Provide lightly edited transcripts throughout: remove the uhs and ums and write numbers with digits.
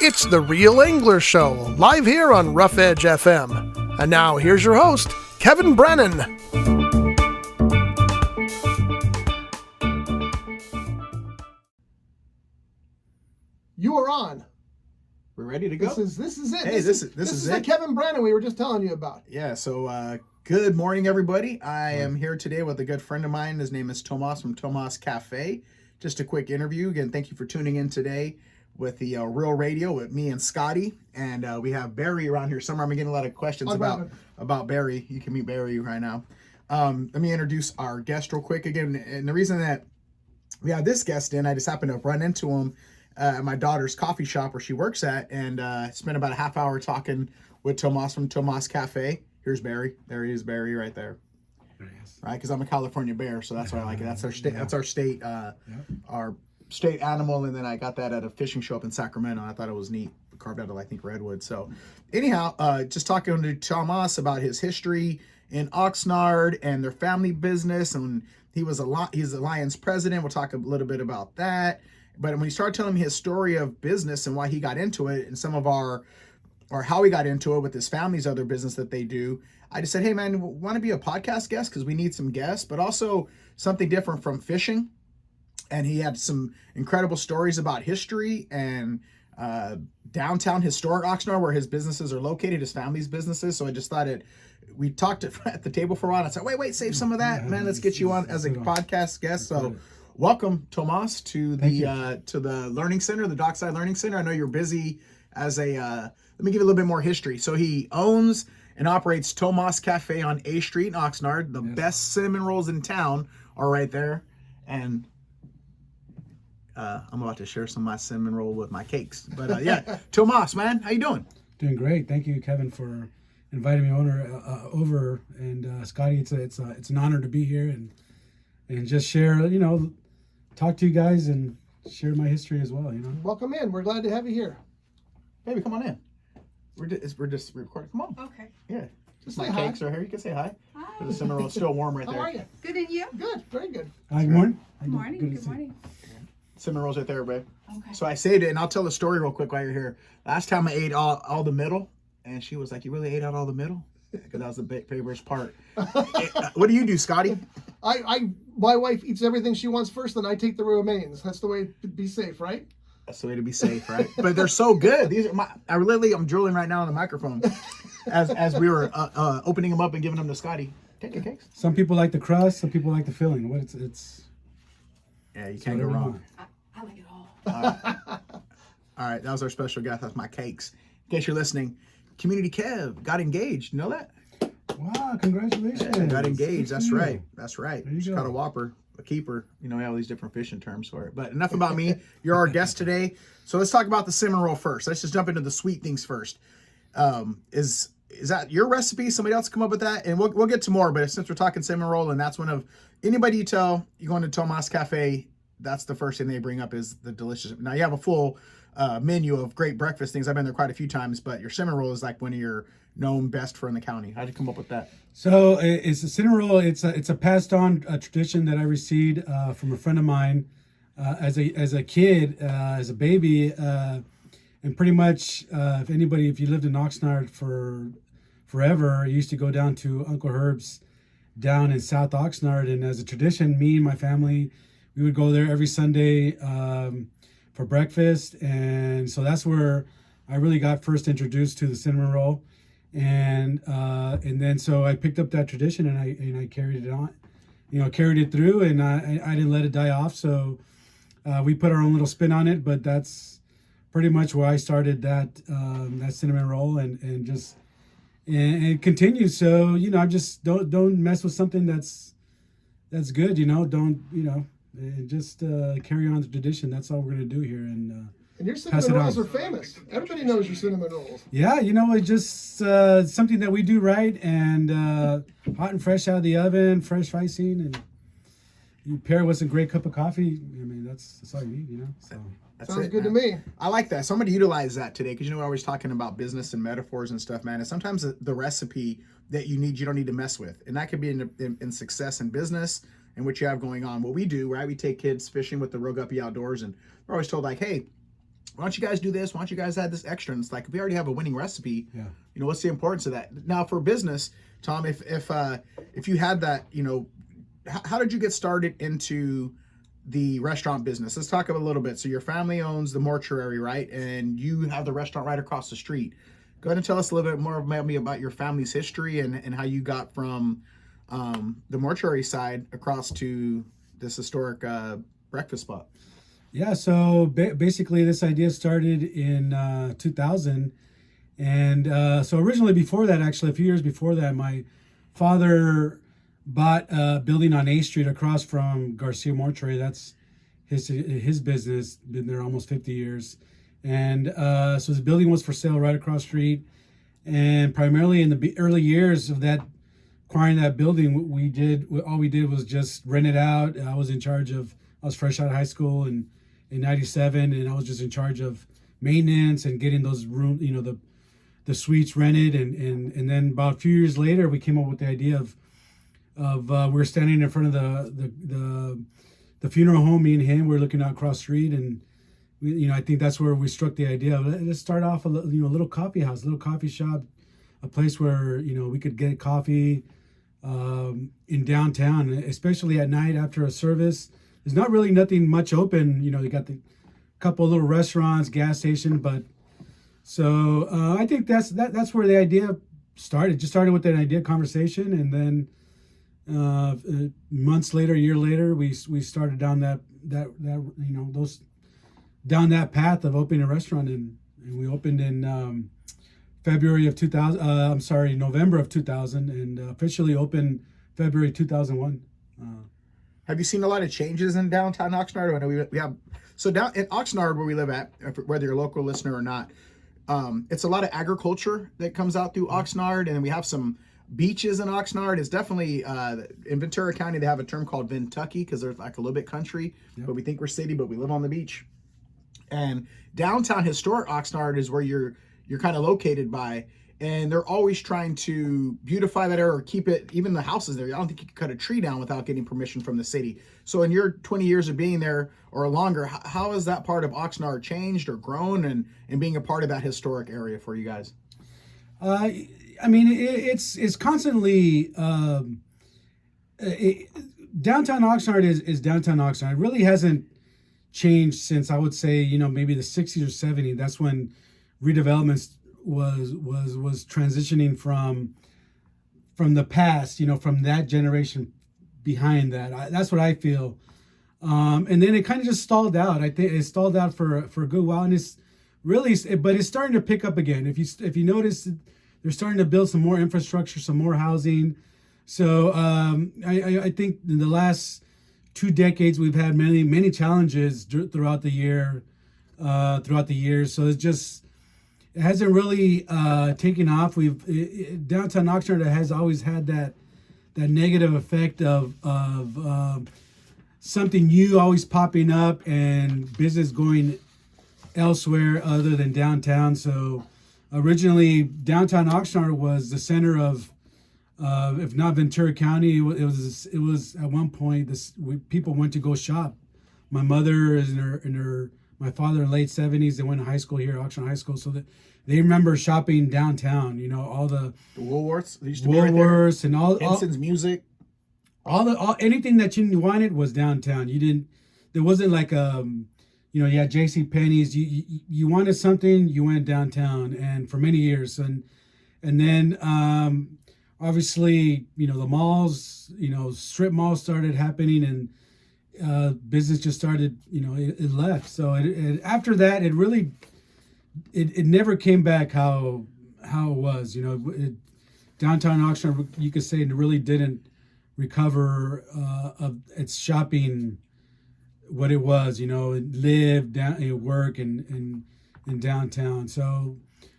It's the Real Angler Show, live here on Rough Edge FM. And now, here's your host, Kevin Brennan. You are on. We're ready to go. This is it. Hey, this is the it. Kevin Brennan we were just telling you about. Yeah, so good morning, everybody. I am here today with a good friend of mine. His name is Tomas from Tomas Cafe. Just a quick interview. Again, thank you for tuning in today with the Real Radio with me and Scotty. And we have Barry around here somewhere. I'm getting a lot of questions about Barry. You can meet Barry right now. Let me introduce our guest real quick again. And the reason that we have this guest in, I just happened to run into him at my daughter's coffee shop where she works at, and spent about a half hour talking with Tomas from Tomas Cafe. Here's Barry. There he is, Barry, right there. Right, because I'm a California bear, so that's why I like it. That's our state. That's our state. Our state animal, and then I got that at a fishing show up in Sacramento. I thought it was neat, carved out of I think redwood. So, anyhow, just talking to Tomas about his history in Oxnard and their family business, and he's a Lions president. We'll talk a little bit about that. But when he started telling me his story of business and why he got into it, and some of or how he got into it with his family's other business that they do, I just said, hey man, want to be a podcast guest? Because we need some guests, but also something different from fishing. And he had some incredible stories about history and downtown historic Oxnard, where his businesses are located, his family's businesses. So I just thought we talked at the table for a while. I said, wait, save some of that, man. Let's get you on as a podcast guest. So welcome, Tomas, to the Learning Center, the Dockside Learning Center. I know you're busy as a, let me give you a little bit more history. So he owns and operates Tomas Cafe on A Street in Oxnard. The best cinnamon rolls in town are right there. And I'm about to share some of my cinnamon roll with my cakes. But yeah, Tomas, man, how you doing? Doing great. Thank you, Kevin, for inviting me over. And Scotty, it's an honor to be here and just share, talk to you guys and share my history as well. Welcome in. We're glad to have you here. Baby, come on in. We're just recording. Come on. Okay. Yeah. Just my say hi. cakes are here. You can say hi. Hi. The cinnamon roll's still warm right there. How are you? Good, and you? Good. Very good. Hi, good morning. Good morning. Good morning. Cinnamon rolls right there, babe. Okay. So I saved it, and I'll tell the story real quick while you're here. Last time I ate all the middle, and she was like, "You really ate out all the middle?" Because that was the favorite part. What do you do, Scotty? My wife eats everything she wants first, then I take the remains. That's the way to be safe, right? That's the way to be safe, right? But they're so good. These are I'm drooling right now on the microphone as we were opening them up and giving them to Scotty. Take your cakes. Some people like the crust. Some people like the filling. It's Yeah, you can't go wrong. I like it all. All right, that was our special guest. That's my cakes. In case you're listening, Community Kev got engaged. You know that? Wow! Congratulations. Yeah, got engaged. That's right. That's right. There you She go. caught a whopper, a keeper. We have all these different fishing terms for it. But enough about me. You're our guest today. So let's talk about the cinnamon roll first. Let's just jump into the sweet things first. Is that your recipe? Somebody else come up with that? And we'll get to more. But since we're talking cinnamon roll, and that's one of anybody you tell you go into Tomas Cafe, that's the first thing they bring up is the delicious. Now you have a full menu of great breakfast things. I've been there quite a few times, but your cinnamon roll is like one of your known best for in the county. How'd you come up with that? So it's a cinnamon roll. It's a passed on tradition that I received from a friend of mine as a kid, as a baby, and pretty much if you lived in Oxnard for forever, you used to go down to Uncle Herb's down in South Oxnard, and as a tradition, me and my family, we would go there every Sunday for breakfast, and so that's where I really got first introduced to the cinnamon roll, and then so I picked up that tradition and I carried it on, carried it through, and I didn't let it die off. So we put our own little spin on it, but that's pretty much where I started that cinnamon roll, and it continues. So I just don't mess with something that's good. Don't just carry on the tradition. That's all we're gonna do here, and your cinnamon rolls are famous. Everybody knows your cinnamon rolls. Yeah, it's just something that we do right, and hot and fresh out of the oven, fresh icing, and you pair it with some great cup of coffee. I mean, that's all you need, So Sounds good to me. I like that. So I'm going to utilize that today because we're always talking about business and metaphors and stuff, man. And sometimes the recipe that you don't need to mess with, and that could be in success in business and what you have going on. What we do, right? We take kids fishing with the Row Guppy Outdoors, and we're always told like, hey, why don't you guys do this? Why don't you guys add this extra? And it's like, if we already have a winning recipe, Yeah. what's the importance of that? Now for business, Tom, if you had that, how did you get started into the restaurant business? Let's talk about a little bit. So your family owns the mortuary, right? And you have the restaurant right across the street. Go ahead and tell us a little bit more about your family's history and how you got from the mortuary side across to this historic breakfast spot. Yeah, so basically this idea started in 2000. And so originally before that, actually a few years before that, my father bought a building on A Street across from Garcia Mortuary. That's his business, been there almost 50 years. And so the building was for sale right across the street. And primarily in the early years of that, acquiring that building, all we did was just rent it out. I was fresh out of high school in 97, and I was just in charge of maintenance and getting those rooms, the suites rented. And then about a few years later, we came up with the idea of we were standing in front of the funeral home, me and him, we were looking out across the street, and I think that's where we struck the idea of let's start off a little coffee house, a little coffee shop, a place where we could get coffee in downtown, especially at night after a service. There's not really nothing much open. You got the couple of little restaurants, gas station, but so I think that's where the idea started. Just started with that idea conversation, and then months later, a year later, we started down that path of opening a restaurant, and we opened in November of 2000, and officially opened February 2001. Have you seen a lot of changes in downtown Oxnard? I know we have, so down in Oxnard where we live at, whether you're a local listener or not, it's a lot of agriculture that comes out through Oxnard, and we have some beaches in Oxnard. It's definitely in Ventura County they have a term called Ventucky because they're like a little bit country, but we think we're city, but we live on the beach. And downtown historic Oxnard is where you're kind of located by, and they're always trying to beautify that area or keep it, even the houses there. I don't think you can cut a tree down without getting permission from the city. So in your 20 years of being there or longer, how has that part of Oxnard changed or grown and being a part of that historic area for you guys? It's constantly downtown Oxnard is downtown Oxnard. It really hasn't changed since, I would say, maybe the 60s or 70s. That's when redevelopment was transitioning from the past, from that generation behind that. That's what I feel. And then it kind of just stalled out. I think it stalled out for a good while, and it's really, but it's starting to pick up again. If you notice, they're starting to build some more infrastructure, some more housing. So I think in the last 2 decades we've had many challenges throughout the year, So it hasn't really taken off. Downtown Oxnard has always had that negative effect of something new always popping up and business going elsewhere other than downtown. So originally, downtown Oxnard was the center of, if not Ventura County, it was at one point people went to go shop. My mother is my father in late 70s. They went to high school here, Oxnard High School, so that they remember shopping downtown. All the Woolworths. They used to be right there. Woolworths and all Henson's Music. All anything that you wanted was downtown. There wasn't like you had J.C. Penney's. You wanted something, you went downtown, and for many years, and then obviously the malls, strip malls started happening, and business just started. It left. So after that, it really it never came back how it was. Downtown Oxnard, you could say, it really didn't recover of its shopping. What it was, live down, work in downtown. So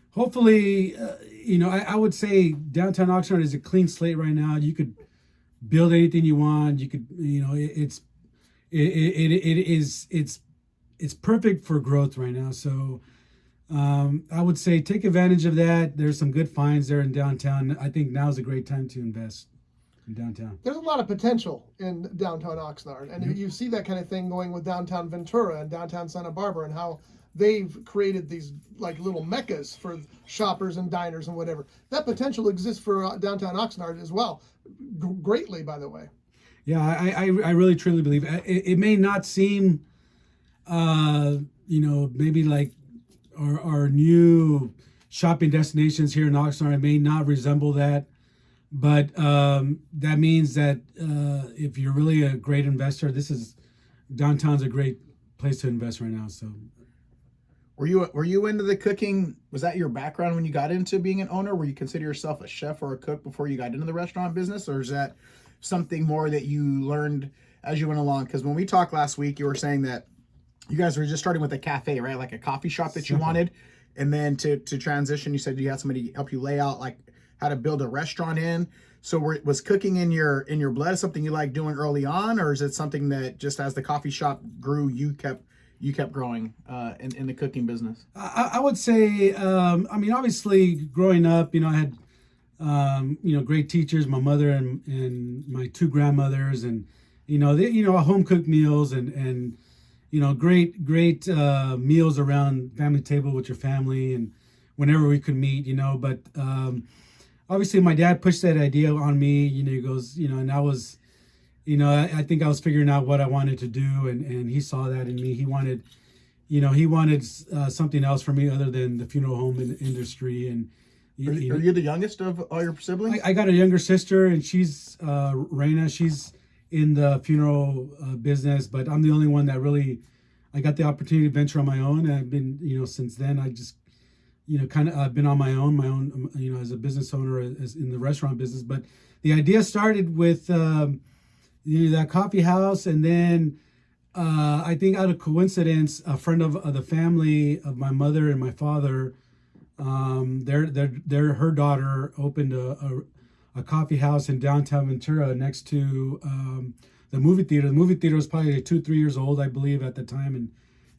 hopefully, I would say downtown Oxnard is a clean slate right now. You could build anything you want. You could, it's perfect for growth right now. So I would say take advantage of that. There's some good finds there in downtown. I think now's a great time to invest in downtown. There's a lot of potential in downtown Oxnard, and you see that kind of thing going with downtown Ventura and downtown Santa Barbara, and how they've created these like little meccas for shoppers and diners and whatever. That potential exists for downtown Oxnard as well, greatly, by the way. Yeah, I really truly believe it may not seem, maybe like our new shopping destinations here in Oxnard. It may not resemble that, but that means that if you're really a great investor, downtown's a great place to invest right now. So, were you into the cooking? Was that your background when you got into being an owner? Were you consider yourself a chef or a cook before you got into the restaurant business, or is that something more that you learned as you went along? Because when we talked last week, you were saying that you guys were just starting with a cafe, right? Like a coffee shop that you wanted. And then to transition, you said you had somebody help you lay out like how to build a restaurant in. So was cooking in your blood something you liked doing early on, or is it something that just as the coffee shop grew, you kept growing in the cooking business? I would say, obviously growing up, I had great teachers, my mother and my two grandmothers, and home cooked meals and great meals around family table with your family and whenever we could meet, but obviously my dad pushed that idea on me. He goes, and I was, I think I was figuring out what I wanted to do, and he saw that in me. He wanted something else for me other than the funeral home industry. And Are you the youngest of all your siblings? I got a younger sister, and she's Raina. She's in the funeral business, but I'm the only one that I got the opportunity to venture on my own. And I've been, since then, I just, I've been on my own, as a business owner, as in the restaurant business. But the idea started with, that coffee house. And then I think out of coincidence, a friend of the family of my mother and my father, her daughter opened a coffee house in downtown Ventura next to the movie theater. The movie theater was probably 2-3 years old, I believe, at the time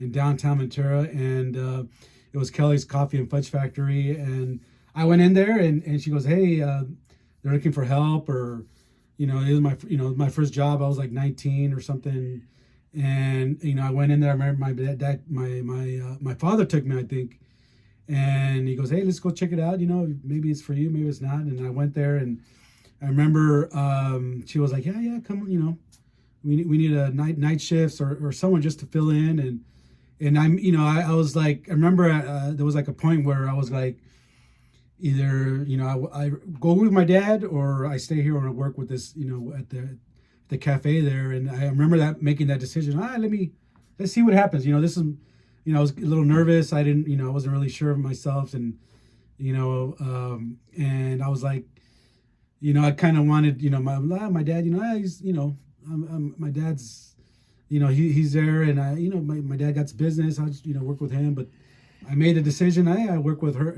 in downtown Ventura, and it was Kelly's Coffee and Fudge Factory. And I went in there, and she goes, "Hey, they're looking for help," or it was my first job. I was like 19 or something, and I went in there. I remember my father took me, I think. And he goes, "Hey, let's go check it out. Maybe it's for you, maybe it's not." And I went there, and I remember she was like, "Yeah, come. We need a night shifts or someone just to fill in." And I'm, I was like, I remember there was like a point where I was like, either I go with my dad or I stay here and work with this, at the cafe there. And I remember making that decision. Let's see what happens. This is. I was a little nervous. I didn't, I wasn't really sure of myself, and and I was like, I kind of wanted, my dad, he's, my dad's, he's there, and my dad got his business. I just, work with him, but I made a decision. I work with her,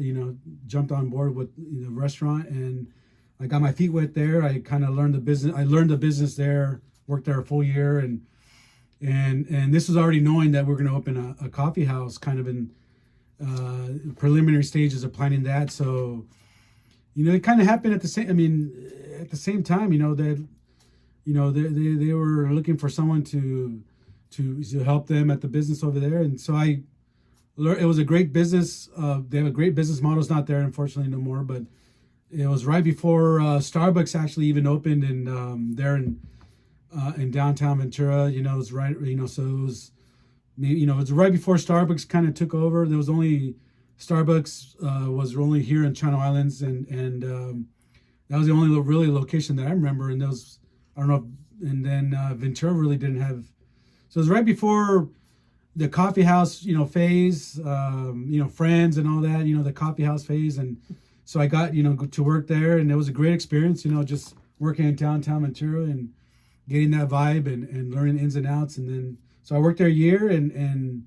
jumped on board with the restaurant, and I got my feet wet there. I kind of learned the business. I learned the business there, worked there a full year, and this was already knowing that we're going to open a coffee house, kind of in preliminary stages of planning that. So, it kind of happened at the same time, that, they were looking for someone to help them at the business over there. And so it was a great business. They have a great business model. It's not there, unfortunately, no more, but it was right before Starbucks actually even opened there in downtown Ventura. It was right, so it was, it was right before Starbucks kind of took over. There was only Starbucks was only here in Channel Islands, and that was the only really location that I remember. And those, I don't know, and then Ventura really didn't have. So it was right before the coffee house, phase, friends and all that, the coffee house phase, and so I got to work there, and it was a great experience, just working in downtown Ventura and getting that vibe and learning the ins and outs. And then, so I worked there a year and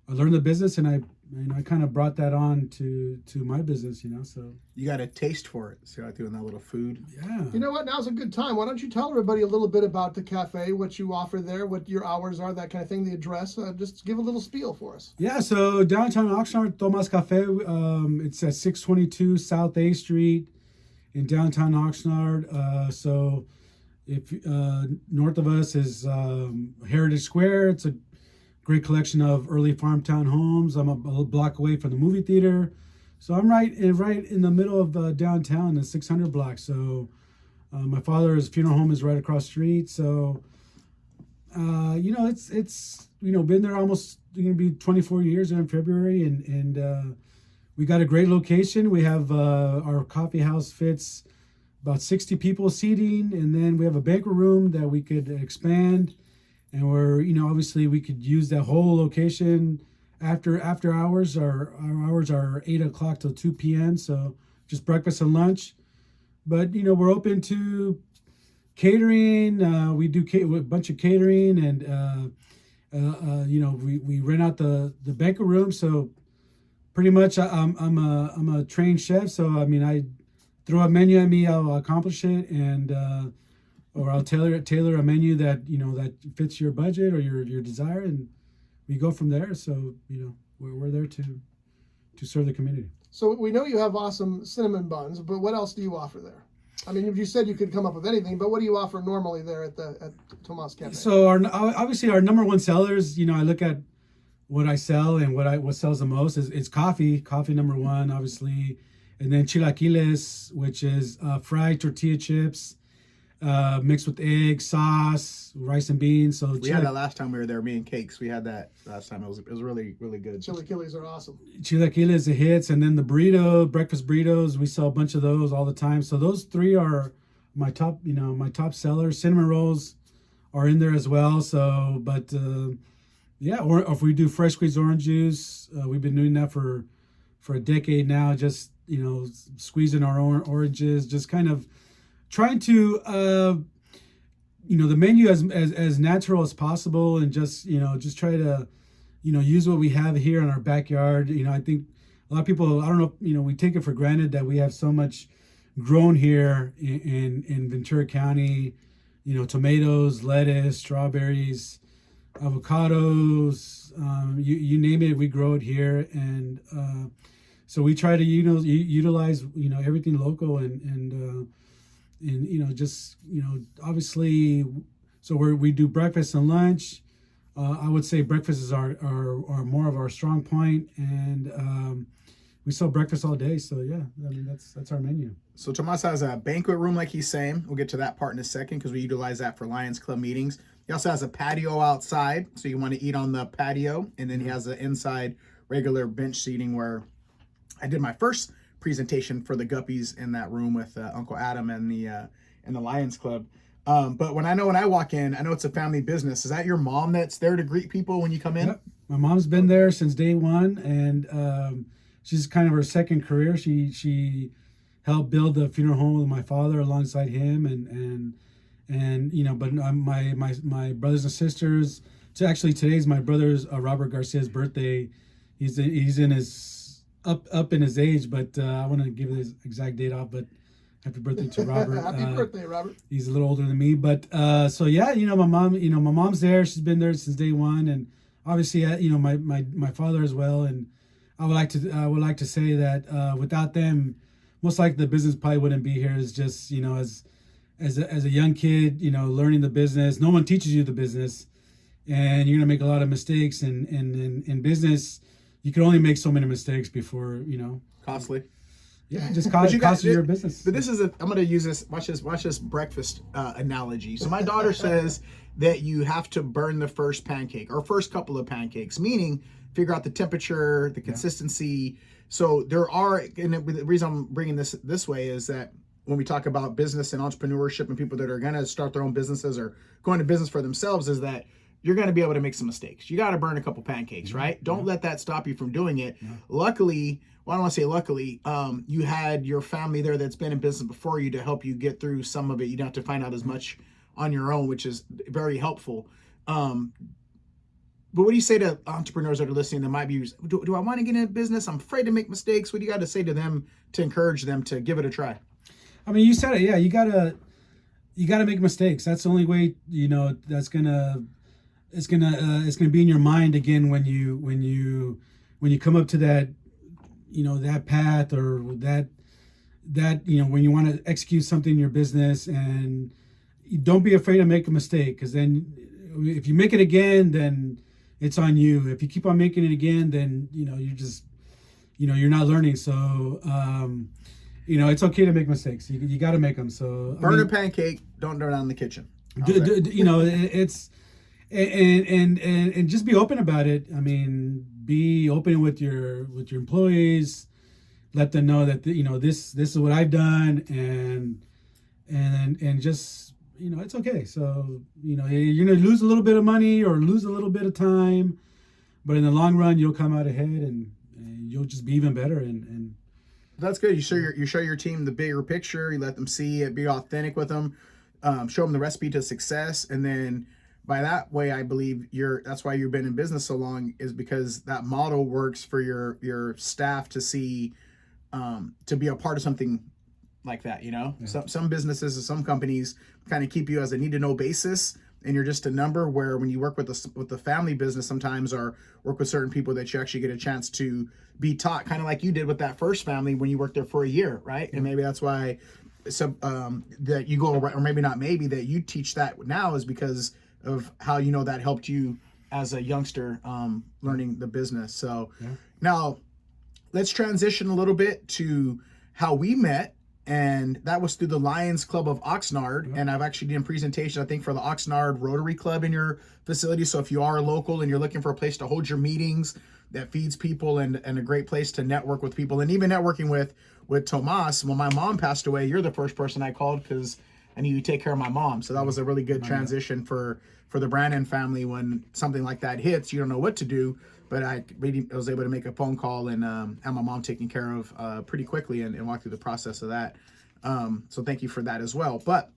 I learned the business, and I kind of brought that on to my business, so. You got a taste for it. So I doing that little food. Yeah. You know what? Now's a good time. Why don't you tell everybody a little bit about the cafe, what you offer there, what your hours are, that kind of thing, the address. Just give a little spiel for us. Yeah. So downtown Oxnard, Tomas Cafe. It's at 622 South A Street in downtown Oxnard. So if north of us is Heritage Square. It's a great collection of early farm town homes. I'm a block away from the movie theater, so I'm right in the middle of downtown, the 600 block. So my father's funeral home is right across the street. So it's been there almost going to be 24 years in February, and we got a great location. We have our coffee house fits about 60 people seating, and then we have a banquet room that we could expand, and we're obviously we could use that whole location after hours. Our hours are 8 o'clock till 2 p.m. So just breakfast and lunch, but we're open to catering. We do a bunch of catering, and we rent out the banquet room. So pretty much I'm a trained chef, so I throw a menu at me, I'll accomplish it, and or I'll tailor a menu that that fits your budget or your desire, and we go from there. So we're there to serve the community. So we know you have awesome cinnamon buns, but what else do you offer there? I mean, you said you could come up with anything, but what do you offer normally there at Tomas Cafe? So obviously our number one sellers, I look at what I sell, and what sells the most is coffee number one, obviously. And then chilaquiles, which is fried tortilla chips mixed with egg, sauce, rice and beans. So We had that last time we were there, me and Cakes. We had that last time. It was really, really good. Chilaquiles are awesome. Chilaquiles, the hits, and then the breakfast burritos. We sell a bunch of those all the time. So those three are my top sellers. Cinnamon rolls are in there as well. So, but or if we do fresh squeezed orange juice, we've been doing that for a decade now. Just squeezing our own oranges, just kind of trying to the menu as natural as possible, and just try to use what we have here in our backyard. I think a lot of people, I don't know, we take it for granted that we have so much grown here in Ventura County. Tomatoes, lettuce, strawberries, avocados, you name it, we grow it here. And so we try to utilize everything local, and just obviously. So we do breakfast and lunch. I would say breakfast is our more of our strong point, and we sell breakfast all day. So yeah, that's our menu. So Tomas has a banquet room, like he's saying. We'll get to that part in a second because we utilize that for Lions Club meetings. He also has a patio outside, so you want to eat on the patio, and then he has an inside regular bench seating where I did my first presentation for the Guppies in that room with Uncle Adam and the Lions Club. But when I walk in, I know it's a family business. Is that your mom that's there to greet people when you come in? Yep. My mom's been there since day one, and she's kind of her second career. She helped build the funeral home with my father alongside him, but my brothers and sisters. So actually, today's my brother's Robert Garcia's birthday. He's in his up in his age, but I want to give his exact date off. But happy birthday to Robert. Happy birthday, Robert. He's a little older than me, but so yeah, my mom's there. She's been there since day one, and obviously, my father as well. And I would like to say that without them, most likely the business probably wouldn't be here. It's just as a young kid, learning the business. No one teaches you the business, and you're gonna make a lot of mistakes. And in business, you can only make so many mistakes before Costly. Yeah, just cost you your business. But I'm going to use this. Watch this breakfast analogy. So my daughter says that you have to burn the first pancake or first couple of pancakes, meaning figure out the temperature, the consistency. So there are, and the reason I'm bringing this way is that when we talk about business and entrepreneurship and people that are going to start their own businesses or go into business for themselves, is that you're going to be able to make some mistakes. You got to burn a couple pancakes, right? Don't let that stop you from doing it. Luckily, well, I don't want to say luckily, you had your family there that's been in business before you to help you get through some of it. You don't have to find out as much on your own, which is very helpful. But what do you say to entrepreneurs that are listening that might be, do I want to get in business? I'm afraid to make mistakes. What do you got to say to them to encourage them to give it a try? I mean, you said it. Yeah, you gotta make mistakes. That's the only way. That's gonna it's gonna be in your mind again when you come up to that that path or that when you want to execute something in your business, and don't be afraid to make a mistake, because then if you make it again, then it's on you. If you keep on making it again, then you're just you're not learning. So it's okay to make mistakes. You got to make them. So Burn a pancake, don't burn down the kitchen. It's and just be open about it. I mean, be open with your employees. Let them know that this is what I've done, and just it's okay. So you're gonna lose a little bit of money or lose a little bit of time, but in the long run you'll come out ahead and you'll just be even better. And that's good. You show your team the bigger picture. You let them see it. Be authentic with them. Show them the recipe to success, and then by that way, I believe that's why you've been in business so long, is because that model works for your staff to see, to be a part of something like that. Yeah. Some businesses or some companies kind of keep you as a need to know basis, and you're just a number. Where when you work with the family business sometimes, or work with certain people, that you actually get a chance to be taught, kind of like you did with that first family when you worked there for a year, right? And maybe that's why that you go, or maybe not, maybe that you teach that now is because of how that helped you as a youngster learning the business. So now let's transition a little bit to how we met, and that was through the Lions Club of Oxnard. And I've actually done a presentation, I think, for the Oxnard Rotary Club in your facility. So if you are local and you're looking for a place to hold your meetings that feeds people, and a great place to network with people, and even networking with Tomas. When my mom passed away, you're the first person I called because I knew you take care of my mom. So that was a really good transition for the Brandon family. When something like that hits, you don't know what to do, but I was able to make a phone call and have my mom taken care of pretty quickly, and walk through the process of that. So thank you for that as well. But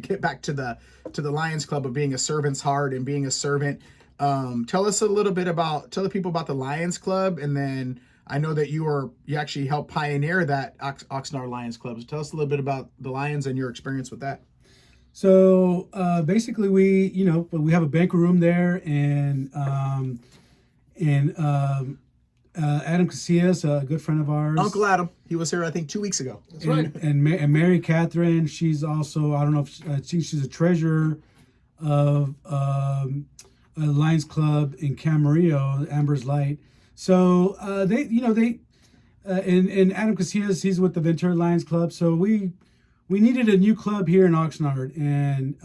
get back to the Lions Club of being a servant's heart and being a servant. Tell us a little bit tell the people about the Lions Club, and then I know that you actually helped pioneer that Oxnard Lions Club. So tell us a little bit about the Lions and your experience with that. So basically, we have a banquet room there, and Adam Casillas, a good friend of ours, Uncle Adam, he was here I think 2 weeks ago. That's right. And Mary Catherine, she's also, I don't know if I think she's a treasurer of a Lions Club in Camarillo, Amber's Light. So and Adam Casillas, he's with the Ventura Lions Club. So we needed a new club here in Oxnard, and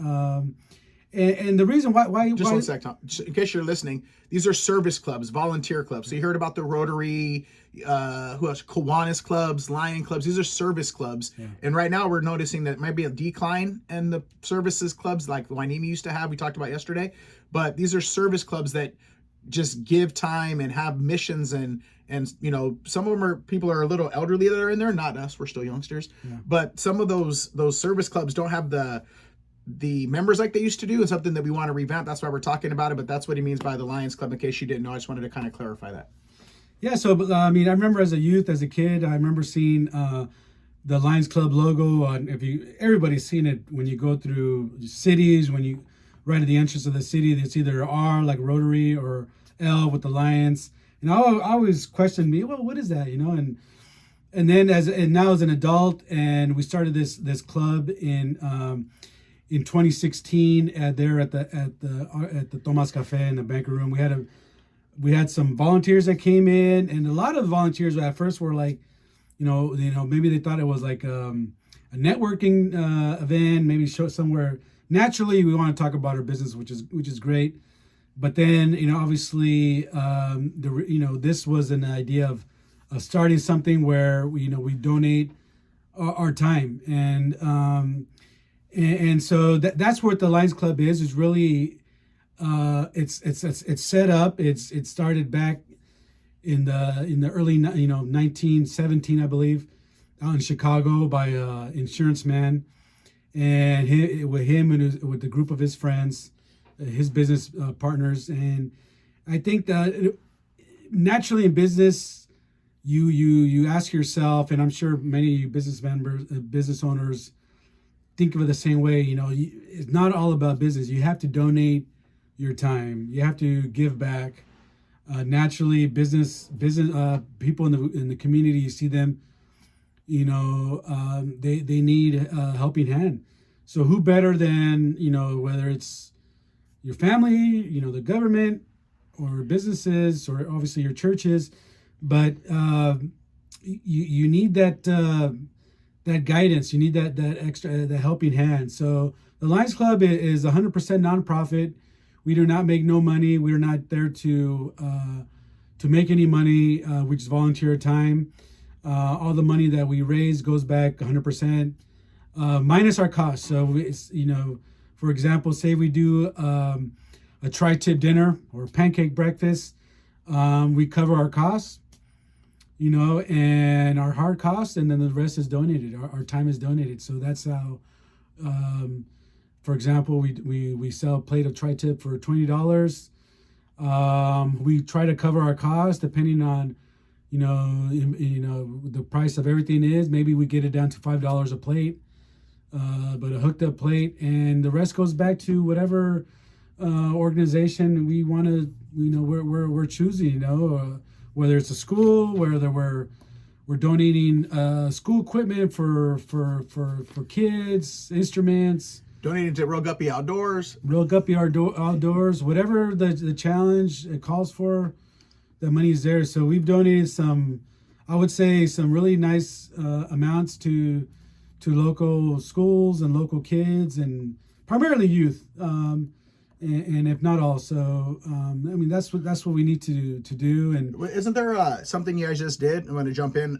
the reason why Just 1 sec, Tom. Just in case you're listening, these are service clubs, volunteer clubs. So you heard about the Rotary, who else? Kiwanis clubs, Lion clubs. These are service clubs. Yeah. And right now we're noticing that might be a decline in the services clubs like Wainimi used to have. We talked about yesterday, but these are service clubs that just give time and have missions, and some of them people are a little elderly that are in there. Not us, we're still youngsters. Yeah. But some of those service clubs don't have the members like they used to do. It's something that we want to revamp. That's why we're talking about it. But that's what he means by the Lions Club. In case you didn't know, I just wanted to kind of clarify that. Yeah. So I remember as a kid, I remember seeing the Lions Club logo on. Everybody's seen it when you go through cities, when you right at the entrance of the city. It's either R like Rotary or L with the Lions. And I always questioned me, well, what is that? And then now as an adult, and we started this club in 2016 there at the Tomas Cafe in the banquet room. We had some volunteers that came in, and a lot of the volunteers at first were like, maybe they thought it was like a networking event, maybe show somewhere. Naturally, we want to talk about our business, which is great. But then, obviously, this was an idea of starting something where we donate our time, and so that's what the Lions Club is really. It's set up. It started back in the early 1917, I believe, out in Chicago by insurance man, and with him and with the group of his friends, his business partners. And I think that naturally in business, you ask yourself, and I'm sure many of you business owners think of it the same way. It's not all about business. You have to donate your time. You have to give back. Naturally, business people in the community, you see them, they need a helping hand. So who better than, whether it's, your family, the government or businesses, or obviously your churches, but you need that that guidance. You need that extra, the helping hand. So the Lions Club is 100% nonprofit. We do not make no money. We are not there to make any money. We just volunteer time. All the money that we raise goes back 100%, minus our costs. So for example, say we do a tri-tip dinner or pancake breakfast, we cover our costs, and our hard costs, and then the rest is donated. Our time is donated. So that's how, for example, we sell a plate of tri-tip for $20. We try to cover our costs depending on, the price of everything is. Maybe we get it down to $5 a plate, but a hooked up plate, and the rest goes back to whatever organization we want to, we're choosing, whether it's a school, whether we're donating school equipment for kids, instruments, Donating to Real Guppy Outdoors. Real Guppy Outdoors, whatever the challenge it calls for, the money is there. So we've donated some really nice amounts to local schools and local kids, and primarily youth, and if not all. So that's what we need to do. And Isn't there something you guys just did? I'm going to jump in.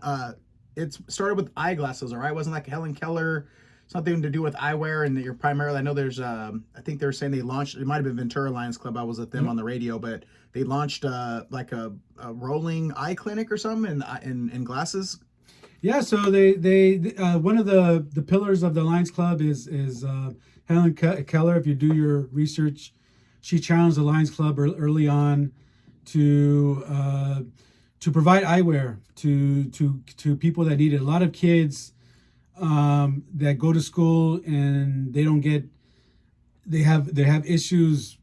It started with eyeglasses, all right? Wasn't like Helen Keller, something to do with eyewear, and that you're primarily, I know there's, I think they were saying they launched, it might have been Ventura Lions Club, I was with them on the radio, but they launched like a rolling eye clinic or something in glasses. Yeah, so they one of the pillars of the Lions Club is Helen Keller. If you do your research, she challenged the Lions Club early on to provide eyewear to people that need it. A lot of kids that go to school and they have issues,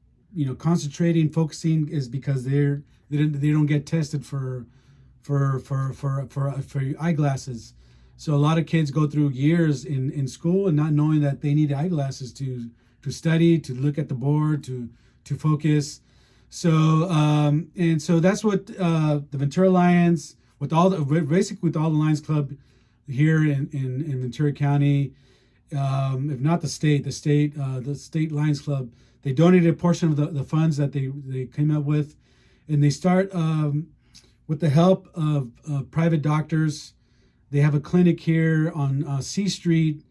concentrating, focusing, is because they don't get tested for eyeglasses. So a lot of kids go through years in school and not knowing that they need eyeglasses to study, to look at the board, to focus. So and so that's what the Ventura Lions, with all the Lions Club here in Ventura County, if not the state Lions Club, they donated a portion of the funds that they came up with, and they start with the help of private doctors. They have a clinic here on C Street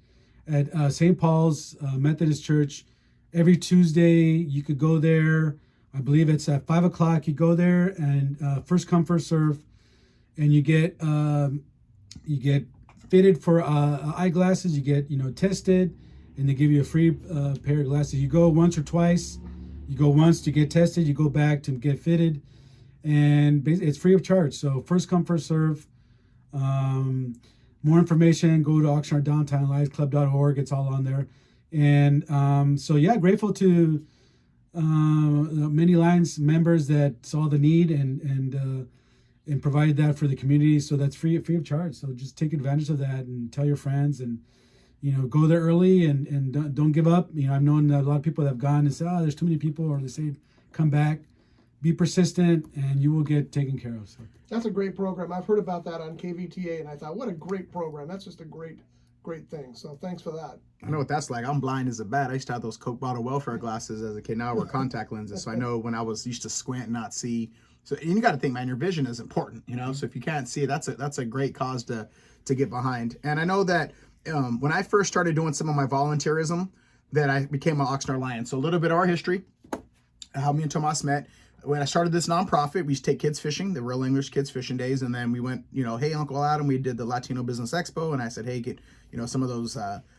at St. Paul's Methodist Church. Every Tuesday, you could go there. I believe it's at 5:00. You go there, and first come, first serve, and you get fitted for eyeglasses. You get tested, and they give you a free pair of glasses. You go once or twice. You go once to get tested. You go back to get fitted, and it's free of charge. So first come, first serve. More information, go to oxnarddowntownlionsclub.org. It's all on there. And so yeah, grateful to many Lions members that saw the need and provided that for the community. So that's free of charge. So just take advantage of that and tell your friends, and go there early and don't give up. I've known a lot of people that have gone and said, oh, there's too many people, or they say come back. Be persistent, and you will get taken care of. So That's a great program. I've heard about that on KVTA, and I thought, what a great program. That's just a great thing. So thanks for that. I know what that's like. I'm blind as a bat. I used to have those Coke bottle welfare glasses as a kid. Now I wear contact lenses. So I know when I was used to squint and not see. So and you got to think, man, your vision is important, So if you can't see, that's a great cause to get behind. And I know that when I first started doing some of my volunteerism, that I became an Oxnard Lion. So a little bit of our history, how me and Tomas met. When I started this nonprofit, we used to take kids fishing, the Real English Kids Fishing Days, and then we went, hey, Uncle Adam, we did the Latino Business Expo, and I said, hey, some of those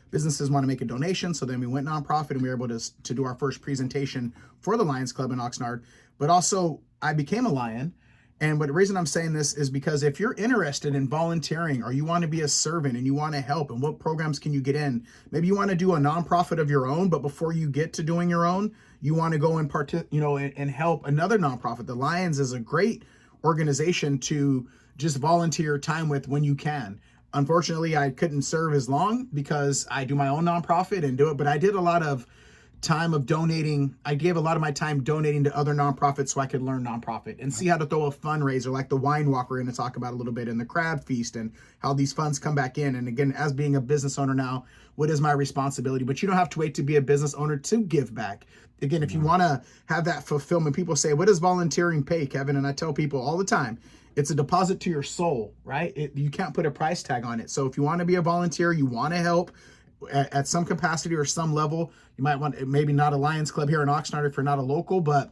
businesses want to make a donation, so then we went nonprofit, and we were able to do our first presentation for the Lions Club in Oxnard. But also, I became a Lion, and the reason I'm saying this is because if you're interested in volunteering, or you want to be a servant and you want to help, and what programs can you get in? Maybe you want to do a nonprofit of your own, but before you get to doing your own, you want to go and and help another nonprofit. The Lions is a great organization to just volunteer time with when you can. Unfortunately, I couldn't serve as long because I do my own nonprofit and do it, but I did a lot of time of donating. I gave a lot of my time donating to other nonprofits so I could learn nonprofit and see how to throw a fundraiser like the Wine Walk we're going to talk about a little bit, and the Crab Feast, and how these funds come back in. And again, as being a business owner now, what is my responsibility? But you don't have to wait to be a business owner to give back. Again, if you want to have that fulfillment, people say, what does volunteering pay, Kevin? And I tell people all the time, it's a deposit to your soul, right? You can't put a price tag on it. So if you want to be a volunteer, you want to help at some capacity or some level, you might want, maybe not a Lions Club here in Oxnard if you're not a local, but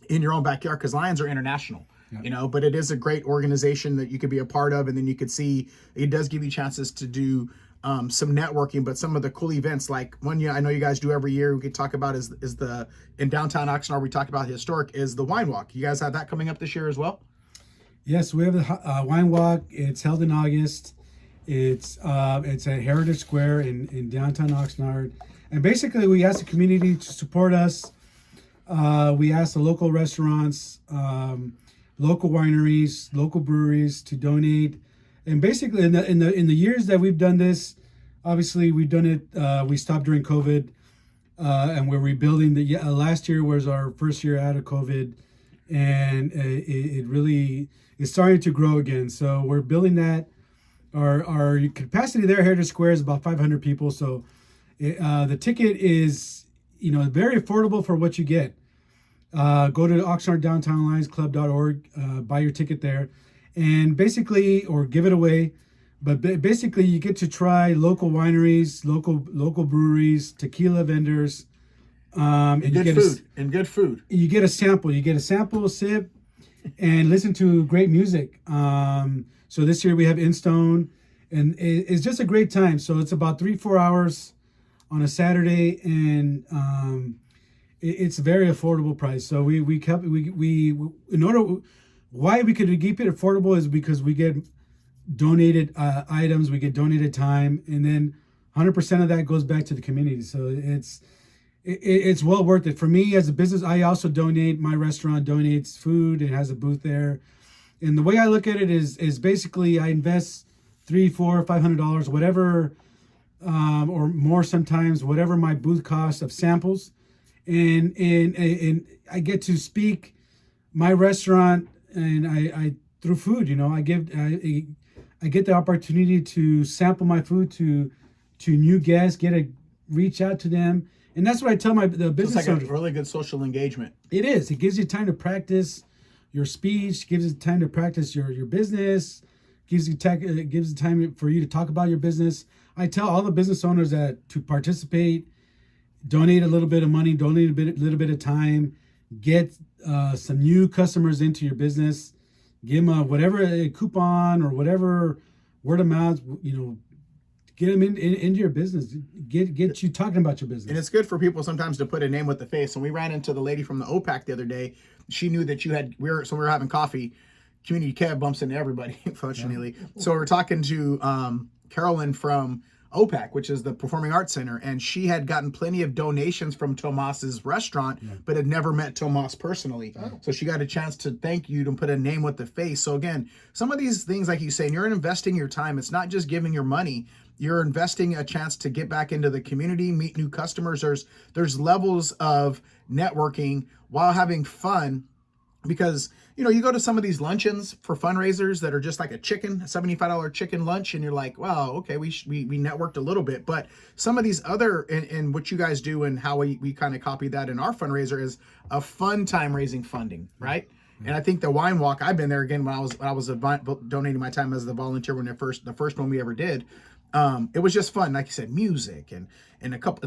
in your own backyard, because Lions are international. Yeah. But it is a great organization that you could be a part of. And then you could see, it does give you chances to do some networking, but some of the cool events, like one year I know you guys do every year, we could talk about is the, in downtown Oxnard, we talk about historic, is the Wine Walk. You guys have that coming up this year as well? Yes, we have the Wine Walk. It's held in August. It's at Heritage Square in downtown Oxnard. And basically we ask the community to support us. We ask the local restaurants, local wineries, local breweries to donate. And basically, in the years that we've done this, obviously we've done it. We stopped during COVID, and we're rebuilding. Last year was our first year out of COVID, and it really is starting to grow again. So we're building that. Our capacity there, Heritage Square, is about 500 people. So the ticket is very affordable for what you get. Go to oxnarddowntownlionsclub.org, buy your ticket there. And basically, or give it away, but basically you get to try local wineries, local breweries, tequila vendors, and good food. You get a sample. You get a sample, sip, and listen to great music. So this year we have Instone, and it's just a great time. So it's about 3-4 hours on a Saturday, and it's a very affordable price. So we in order. Why we could keep it affordable is because we get donated items, we get donated time, and then 100% of that goes back to the community. So it's well worth it. For me as a business, I also donate. My restaurant donates food. It has a booth there. And the way I look at it is basically I invest $300, $400, $500, whatever, or more sometimes, whatever my booth costs of samples. And I get to speak my restaurant, and I through food, I get the opportunity to sample my food to new guests, reach out to them, and that's what I tell the business owners. It's like owners. a really good social engagement. It is. It gives you time to practice your speech, gives you time to practice your business, gives you time for you to talk about your business. I tell all the business owners that to participate, donate a little bit of money, donate a little bit of time. Get some new customers into your business. Give them a coupon or whatever, word of mouth. Get them into your business. Get you talking about your business. And it's good for people sometimes to put a name with the face. And we ran into the lady from the OPAC the other day. She knew that we were having coffee. Community Kev bumps into everybody, fortunately. Yeah. So we're talking to Carolyn from OPAC, which is the Performing Arts Center, and she had gotten plenty of donations from Tomas's restaurant, but had never met Tomas personally. Oh. So she got a chance to thank you to put a name with the face. So again, some of these things, like you say, and you're investing your time. It's not just giving your money. You're investing a chance to get back into the community, meet new customers. There's levels of networking while having fun, because you go to some of these luncheons for fundraisers that are just like a $75 chicken lunch, and you're like, wow, okay, we networked a little bit. But some of these other, and what you guys do and how we kind of copy that in our fundraiser, is a fun time raising funding, right? Mm-hmm. And I think the Wine Walk, I've been there again when I was donating my time as the volunteer when the first one we ever did. It was just fun, like you said, music and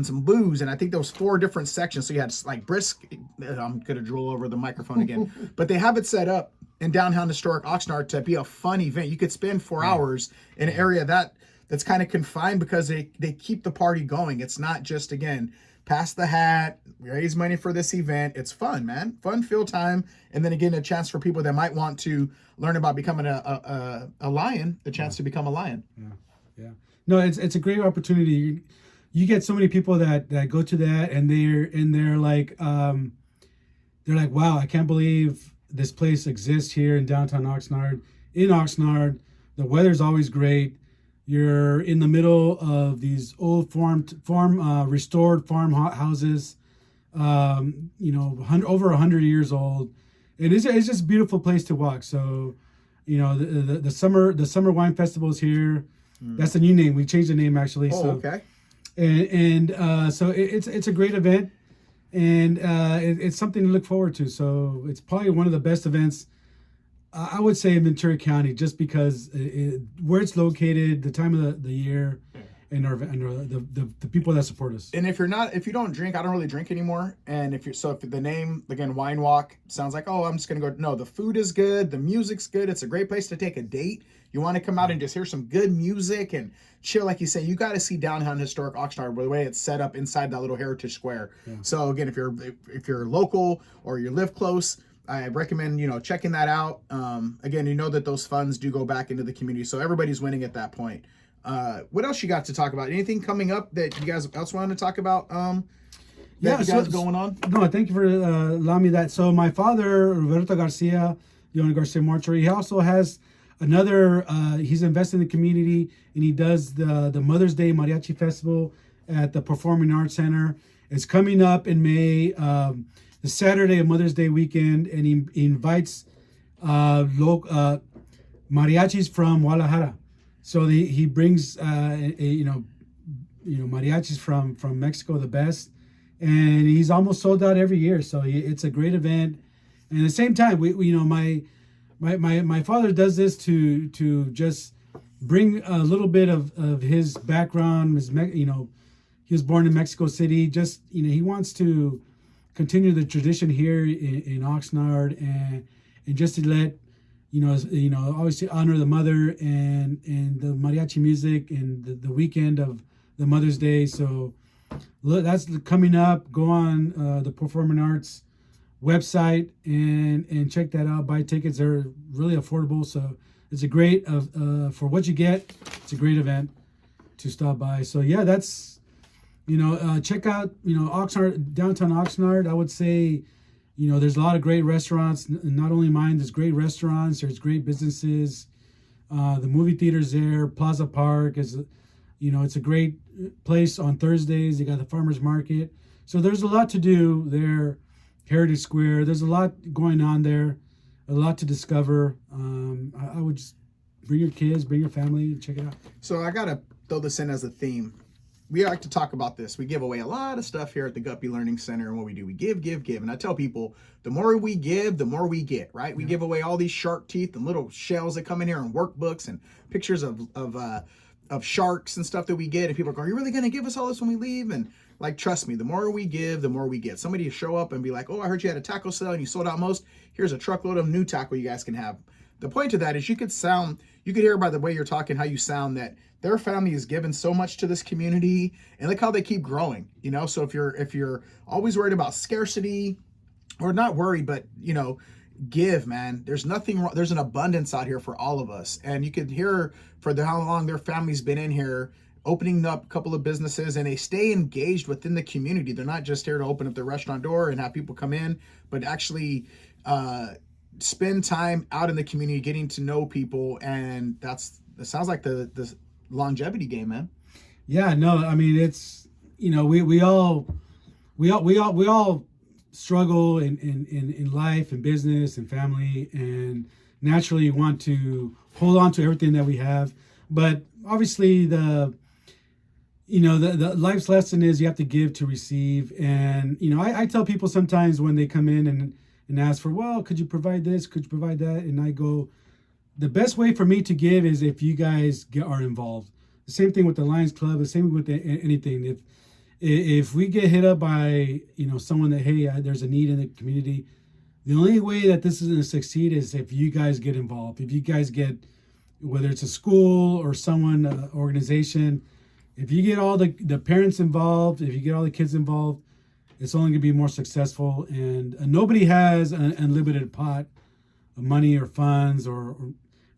some booze, and I think there was 4 different sections. So you had like brisk. I'm gonna drool over the microphone again, but they have it set up in downtown historic Oxnard to be a fun event. You could spend 4 hours in an area that's kind of confined, because they keep the party going. It's not just, again, pass the hat, raise money for this event. It's fun, man. Fun field time, and then again a chance for people that might want to learn about becoming a lion, the chance to become a lion. Yeah. No, it's a great opportunity. You get so many people that go to that, and they're like, wow, I can't believe this place exists here in downtown Oxnard. In Oxnard, the weather's always great. You're in the middle of these old restored farm houses. over 100 years old. It's just a beautiful place to walk. So, the summer wine festival is here. That's the new name. We changed the name actually. Oh, So okay. so it's a great event, and it's something to look forward to. So it's probably one of the best events, I would say, in Ventura County, just because where it's located, the time of the year, and the people that support us. And if you don't drink, I don't really drink anymore. And if the name, again, Wine Walk, sounds like, oh, I'm just going to go. No, the food is good. The music's good. It's a great place to take a date. You want to come out and just hear some good music and chill. Like you say, you got to see downtown historic Oxnard, the way it's set up inside that little heritage square. Yeah. So again, if you're local or you live close, I recommend, checking that out. Again, that those funds do go back into the community. So everybody's winning at that point. What else you got to talk about? Anything coming up that you guys else want to talk about? Going on? No, thank you for allowing me that. So my father, Roberto Garcia, Leona Garcia Mortuary, he also has another, he's invested in the community, and he does the Mother's Day Mariachi Festival at the Performing Arts Center. It's coming up in May, the Saturday of Mother's Day weekend, and he invites mariachis from Guadalajara. So he brings mariachis from Mexico, the best, and he's almost sold out every year. So it's a great event. And at the same time, my father does this to just bring a little bit of his background. He was born in Mexico City. Just he wants to continue the tradition here in Oxnard, and just to let obviously honor the mother and the mariachi music and the weekend of the Mother's Day. So that's coming up. Go on the Performing Arts website and check that out. Buy tickets. They're really affordable. So it's a great, for what you get, it's a great event to stop by. So yeah, that's, check out, Oxnard, downtown Oxnard. I would say, there's a lot of great restaurants. Not only mine, there's great restaurants. There's great businesses. The movie theater's there. Plaza Park is, it's a great place on Thursdays. You got the farmers market. So there's a lot to do there. Heritage Square. There's a lot going on there. A lot to discover. I would just bring your kids, bring your family, and check it out. So I got to throw this in as a theme. We like to talk about this. We give away a lot of stuff here at the Guppy Learning Center, and what we do, we give. And I tell people, the more we give, the more we get, right? We give away all these shark teeth and little shells that come in here, and workbooks and pictures of sharks and stuff that we get. And people go, are you really going to give us all this when we leave? And trust me, the more we give, the more we get. Somebody show up and be like, oh, I heard you had a tackle sale and you sold out most. Here's a truckload of new tackle you guys can have. The point to that is you could hear by the way you're talking, how you sound, that their family has given so much to this community, and look how they keep growing. So if you're always worried about scarcity, or not worried, but give, man. There's nothing wrong. There's an abundance out here for all of us, and you could hear how long their family's been in here, opening up a couple of businesses, and they stay engaged within the community. They're not just here to open up their restaurant door and have people come in, but actually spend time out in the community, getting to know people, and that sounds like the longevity game, man. Yeah, no, I mean, it's we all struggle in life and business and family, and naturally want to hold on to everything that we have. But obviously the life's lesson is you have to give to receive. And I tell people sometimes when they come in and ask for, well, could you provide this, could you provide that, and I go, the best way for me to give is if you guys are involved. The same thing with the Lions Club, the same with anything. If we get hit up by someone that, hey, there's a need in the community, the only way that this is going to succeed is if you guys get involved. If you guys get, whether it's a school or someone, organization, if you get all the parents involved, if you get all the kids involved, it's only going to be more successful. And nobody has an unlimited pot of money or funds, or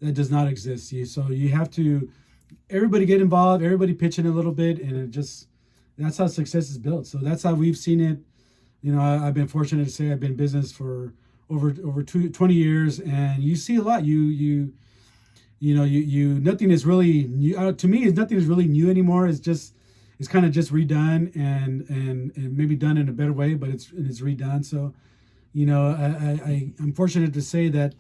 that does not exist. So you have to, everybody get involved, everybody pitch in a little bit, and that's how success is built. So that's how we've seen it. I've been fortunate to say I've been in business for over 20 years, and you see a lot. You nothing is really new. To me, nothing is really new anymore. It's just it's kind of just redone and maybe done in a better way, but it's redone. So, you know, I'm fortunate to say that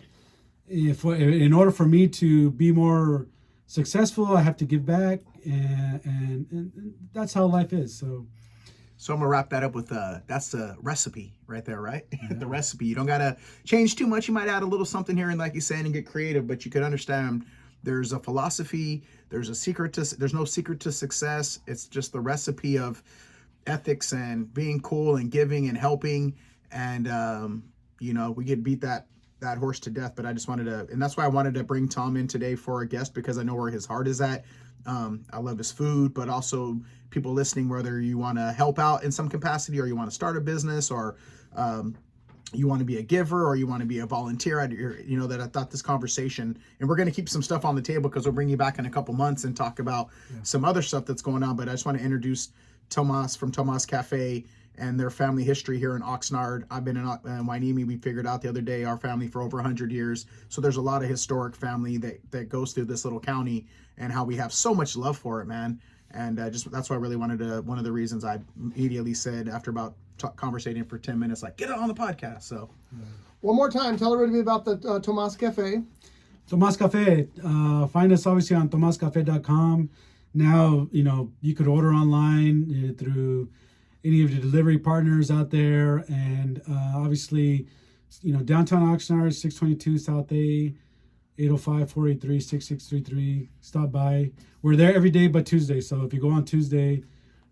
if in order for me to be more successful, I have to give back, and that's how life is. So I'm gonna wrap that up with that's the recipe right there, right? The recipe. You don't gotta change too much. You might add a little something here and like you said and get creative, but you could understand there's a philosophy, there's no secret to success. It's just the recipe of ethics and being cool and giving and helping. And you know, we could beat that horse to death, but I just wanted to, and that's why I wanted to bring Tom in today for a guest, because I know where his heart is at. I love his food, but also people listening, whether you want to help out in some capacity or you want to start a business or you want to be a giver or you want to be a volunteer, you know, that I thought this conversation, and we're going to keep some stuff on the table because we'll bring you back in a couple months and talk about some other stuff that's going on. But I just want to introduce Tomas from Tomas Cafe and their family history here in Oxnard. I've been in Hueneme. We figured out the other day our family for over 100 years. So there's a lot of historic family that goes through this little county and how we have so much love for it, man. And just that's why I really wanted to, one of the reasons I immediately said after about conversating for 10 minutes, like, get it on the podcast. So One more time, tell everybody about the Tomas Cafe. Tomas Cafe, find us obviously on tomascafe.com. Now, you know, you could order online through any of the delivery partners out there. And obviously, you know, downtown Oxnard, 622 South A, 805-483-6633. Stop by. We're there every day but Tuesday. So if you go on Tuesday,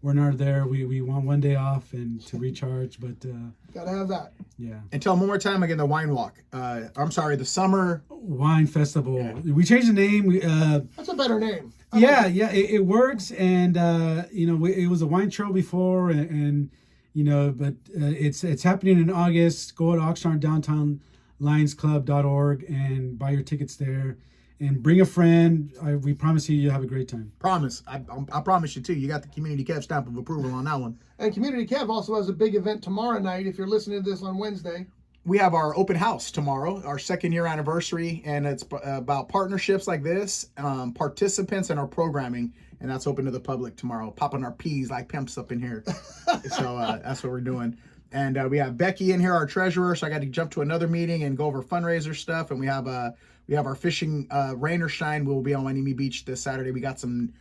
we're not there. We want one day off and to recharge. But Gotta have that. yeah. And tell them one more time again, the wine walk. I'm sorry, the summer Wine Festival. Yeah. We changed the name. That's a better name. It works. And, you know, it was a wine trail before and you know, but it's happening in August. Go to OxnardDowntownLionsClub.org and buy your tickets there. And bring a friend. We promise you'll have a great time. Promise. I promise you too. You got the Community Kev stamp of approval on that one. And Community Kev also has a big event tomorrow night if you're listening to this on Wednesday. We have our open house tomorrow, our 2nd year anniversary, and it's about partnerships like this, participants, and our programming, and that's open to the public tomorrow. Popping our peas like pimps up in here. So that's what we're doing. And we have Becky in here, our treasurer, so I got to jump to another meeting and go over fundraiser stuff, and we have our fishing rain or shine. We'll be on Hueneme Beach this Saturday. We got some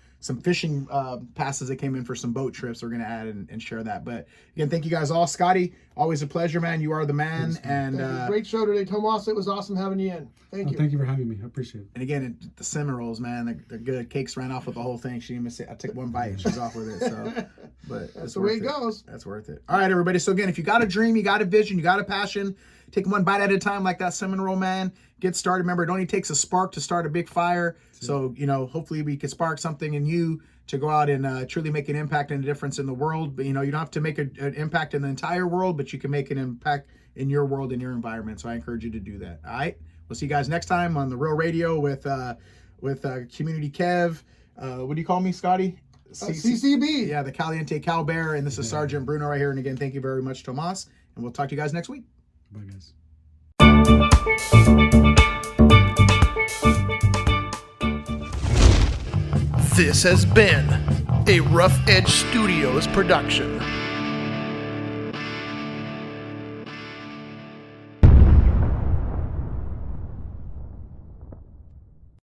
fishing passes that came in for some boat trips. We're going to add and share that. But again, thank you guys all. Scotty, always a pleasure, man. You are the man. And great show today, Tomas. It was awesome having you in. Thank you. Thank you for having me. I appreciate it. And again, the cinnamon rolls, man, they're good. Cakes ran off with the whole thing. She didn't even say, I took one bite and she's off with it. So, but that's the way it goes. That's worth it. All right, everybody. So again, if you got a dream, you got a vision, you got a passion, take one bite at a time like that cinnamon roll, man. Get started. Remember, it only takes a spark to start a big fire. So, you know, hopefully we can spark something in you to go out and truly make an impact and a difference in the world. But, you know, you don't have to make an impact in the entire world, but you can make an impact in your world and your environment. So I encourage you to do that. All right. We'll see you guys next time on The Real Radio with Community Kev. What do you call me, Scotty? CCB. Yeah, the Caliente Cowbear. And this is Sergeant Bruno right here. And again, thank you very much, Tomas. And we'll talk to you guys next week. Bye, guys. This has been a Rough Edge Studios production.